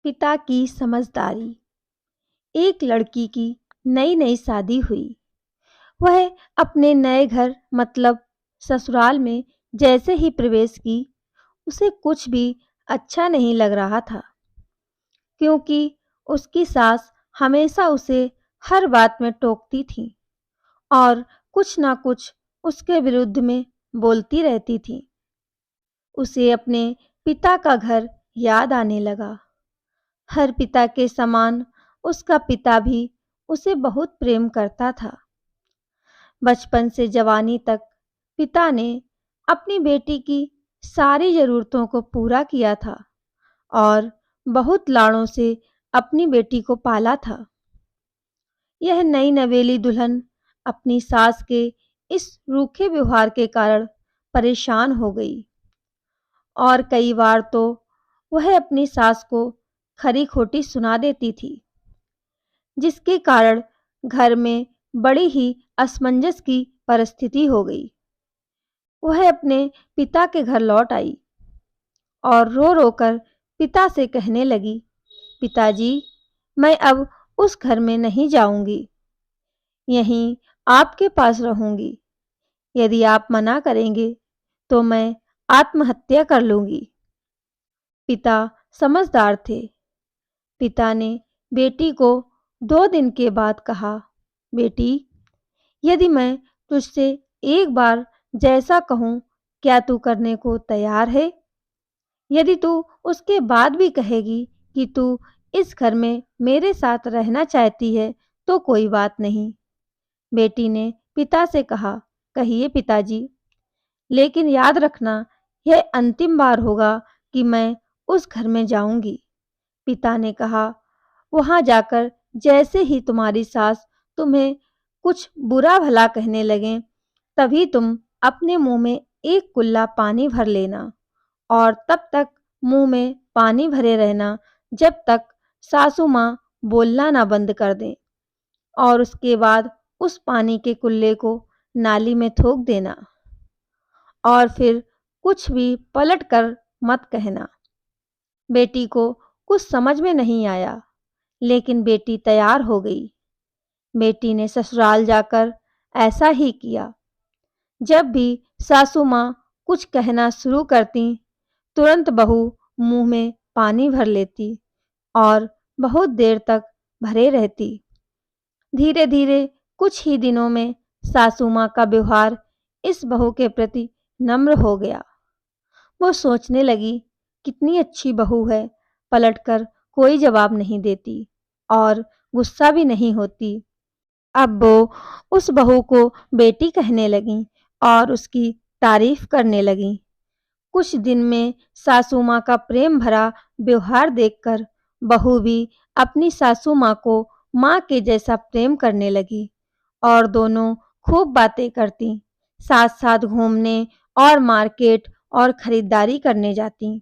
पिता की समझदारी। एक लड़की की नई नई शादी हुई। वह अपने नए घर मतलब ससुराल में जैसे ही प्रवेश की, उसे कुछ भी अच्छा नहीं लग रहा था, क्योंकि उसकी सास हमेशा उसे हर बात में टोकती थी और कुछ ना कुछ उसके विरुद्ध में बोलती रहती थी। उसे अपने पिता का घर याद आने लगा। हर पिता के समान उसका पिता भी उसे बहुत प्रेम करता था। बचपन से जवानी तक पिता ने अपनी बेटी की सारी ज़रूरतों को पूरा किया था और बहुत लाड़ों से अपनी बेटी को पाला था। यह नई नवेली दुल्हन अपनी सास के इस रूखे व्यवहार के कारण परेशान हो गई और कई बार तो वह अपनी सास को खरी खोटी सुना देती थी, जिसके कारण घर में बड़ी ही असमंजस की परिस्थिति हो गई। वह अपने पिता के घर लौट आई और रो रो कर पिता से कहने लगी, पिताजी, मैं अब उस घर में नहीं जाऊंगी, यहीं आपके पास रहूंगी। यदि आप मना करेंगे तो मैं आत्महत्या कर लूंगी। पिता समझदार थे। पिता ने बेटी को 2 दिन के बाद कहा, बेटी, यदि मैं तुझसे एक बार जैसा कहूँ, क्या तू करने को तैयार है? यदि तू उसके बाद भी कहेगी कि तू इस घर में मेरे साथ रहना चाहती है, तो कोई बात नहीं। बेटी ने पिता से कहा, कहिए पिताजी, लेकिन याद रखना, यह अंतिम बार होगा कि मैं उस घर में जाऊंगी। पिता ने कहा, वहां जाकर जैसे ही तुम्हारी सास तुम्हें कुछ बुरा भला कहने लगे, तभी तुम अपने मुंह में एक कुल्ला पानी भर लेना और तब तक मुंह में पानी भरे रहना जब तक सासू माँ बोलना ना बंद कर दें, और उसके बाद उस पानी के कुल्ले को नाली में थूक देना और फिर कुछ भी पलट कर मत कहना। बेटी को कुछ समझ में नहीं आया, लेकिन बेटी तैयार हो गई। बेटी ने ससुराल जाकर ऐसा ही किया। जब भी सासू माँ कुछ कहना शुरू करती, तुरंत बहू मुंह में पानी भर लेती और बहुत देर तक भरे रहती। धीरे धीरे कुछ ही दिनों में सासू माँ का व्यवहार इस बहू के प्रति नम्र हो गया। वो सोचने लगी, कितनी अच्छी बहू है, पलटकर कोई जवाब नहीं देती और गुस्सा भी नहीं होती। अब वो उस बहू को बेटी कहने लगी और उसकी तारीफ करने लगी। कुछ दिन में सासू माँ का प्रेम भरा व्यवहार देखकर बहू भी अपनी सासू माँ को माँ के जैसा प्रेम करने लगी और दोनों खूब बातें करती, साथ साथ घूमने और मार्केट और खरीदारी करने जाती।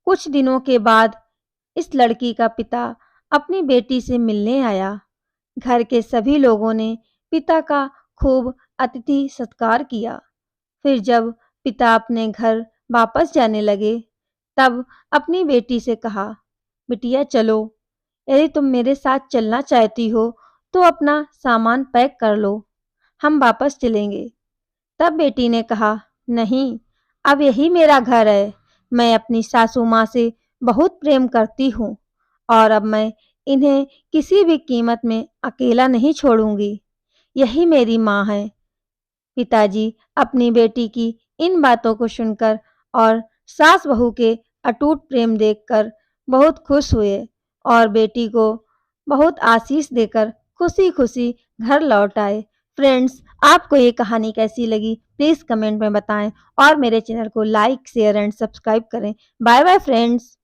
कुछ दिनों के बाद इस लड़की का पिता अपनी बेटी से मिलने आया। घर के सभी लोगों ने पिता का खूब अतिथि सत्कार किया। फिर जब पिता अपने घर वापस जाने लगे, तब अपनी बेटी से कहा, बिटिया चलो, यदि तुम मेरे साथ चलना चाहती हो तो अपना सामान पैक कर लो, हम वापस चलेंगे। तब बेटी ने कहा, नहीं, अब यही मेरा घर है। मैं अपनी सासू माँ से बहुत प्रेम करती हूँ और अब मैं इन्हें किसी भी कीमत में अकेला नहीं छोड़ूंगी। यही मेरी माँ है। पिताजी अपनी बेटी की इन बातों को सुनकर और सास बहू के अटूट प्रेम देखकर बहुत खुश हुए और बेटी को बहुत आशीष देकर खुशी-खुशी घर लौट आए। फ्रेंड्स, आपको ये कहानी कैसी लगी? प्लीज़ कमेंट में बताएं और मेरे चैनल को लाइक, शेयर एंड सब्सक्राइब करें। Bye bye friends.